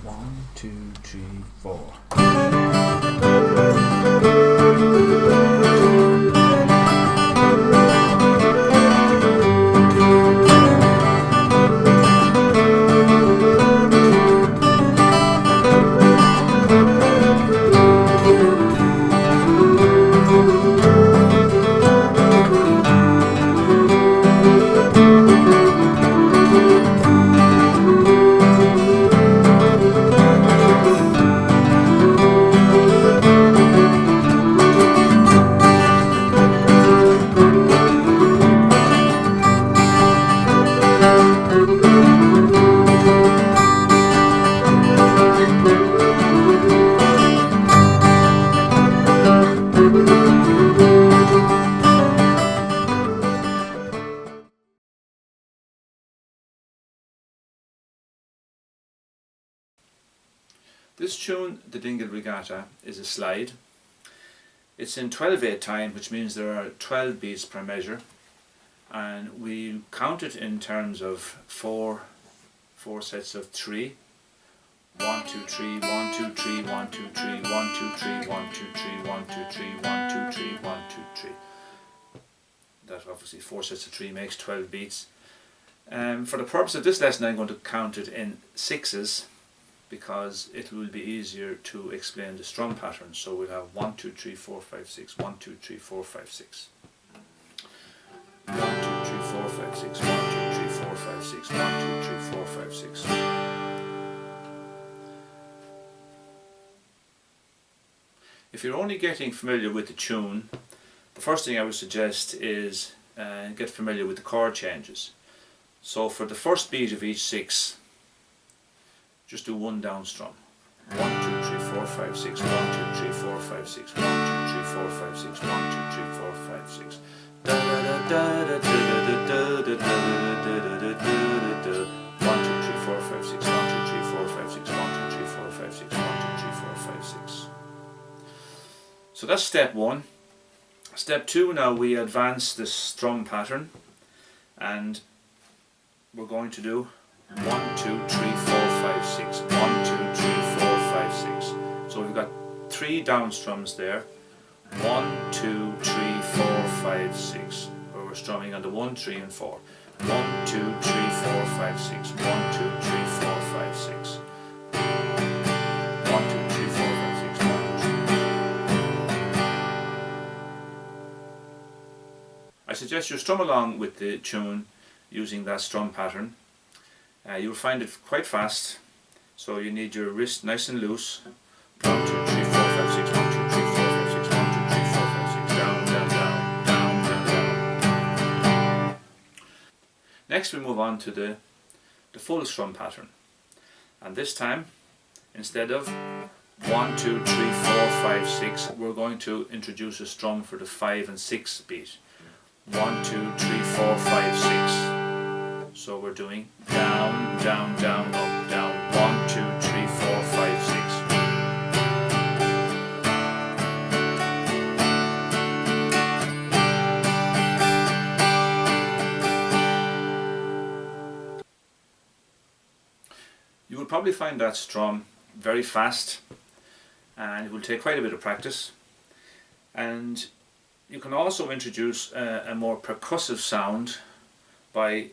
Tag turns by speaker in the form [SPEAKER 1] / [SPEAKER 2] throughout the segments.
[SPEAKER 1] 1, 2, 3, 4. This tune, the Dingle Regatta, is a slide. It's in 12/8 time, which means there are 12 beats per measure, and we count it in terms of four sets of 3. 1, 2, 3, 1, 2, 3, 1, 2, 3, 1, 2, 3, 1, 2, 3, 1, 2, 3, 1, 2, 3, 1, 2, 3. That obviously 4 sets of 3 makes 12 beats. For the purpose of this lesson, I'm going to count it in 6s, because it will be easier to explain the strum pattern. So we'll have 1, 2, 3, 4, 5, 6, 1, 2, 3, 4, 5, 6. 1, 2, 3, 4, 5, 6, 1, 2, 3, 4, 5, 6, 1, 2, 3, 4, 5, 6. If you're only getting familiar with the tune, the first thing I would suggest is get familiar with the chord changes. So for the first beat of each 6, just do 1 down strum. 1, 2, 3, 4, 5, 6, 1, 2, 3, 4, 5, 6, 1, 2, 3, 4, 5, 6, 1, 2, 3, 4, 5, 6. 1, 2, 3, 4, 5, 6, 1, 2, 3, 4, 5, 6, 1, 2, 3, 4, 5, 6, 1, 2, 3, 4, 5, 6. So that's step 1. Step 2, now we advance the strum pattern, and we're going to do 1, 2, 3, 4, 5, 6, 1, 2, 3, 4, 5, 6. So we've got 3 down strums there. 1, 2, 3, 4, 5, 6. Where we're strumming on the 1, 3 and 4. 1, 2, 3, 4, 5, 6. 1, 2, 3, 4, 5, 6. 1, 2, 3, 4, 5, 6. 1, 2. I suggest you strum along with the tune using that strum pattern. You'll find it quite fast, so you need your wrist nice and loose. 1, 2, 3, 4, 5, 6, 1, 2, 3, 4, 5, 6, 1, 2, 3, 4, 5, 6, down, down, down, down, down, down. Next we move on to the full strum pattern, and this time, instead of 1, 2, 3, 4, 5, 6, we're going to introduce a strum for the 5 and 6 beat. 1, 2, 3, 4, 5, 6. So we're doing down, down, down, up, down. 1, 2, 3, 4, 5, 6. You will probably find that strum very fast, and it will take quite a bit of practice. And you can also introduce a more percussive sound by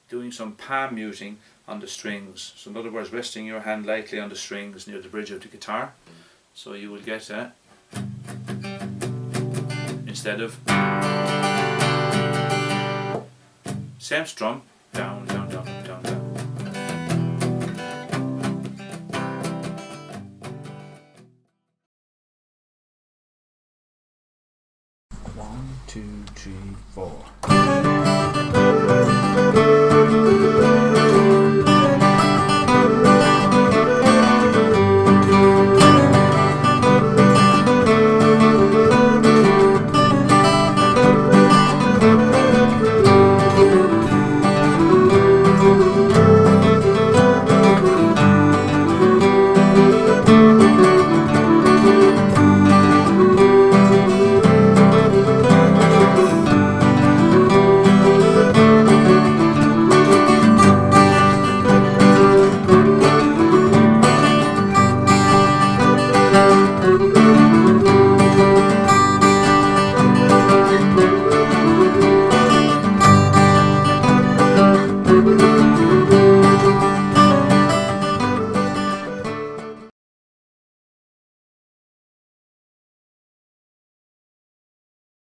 [SPEAKER 1] doing some palm muting on the strings. So in other words, resting your hand lightly on the strings near the bridge of the guitar. So you will get a, instead of, same strum, down, down, down, down, down. One, two, three, 4.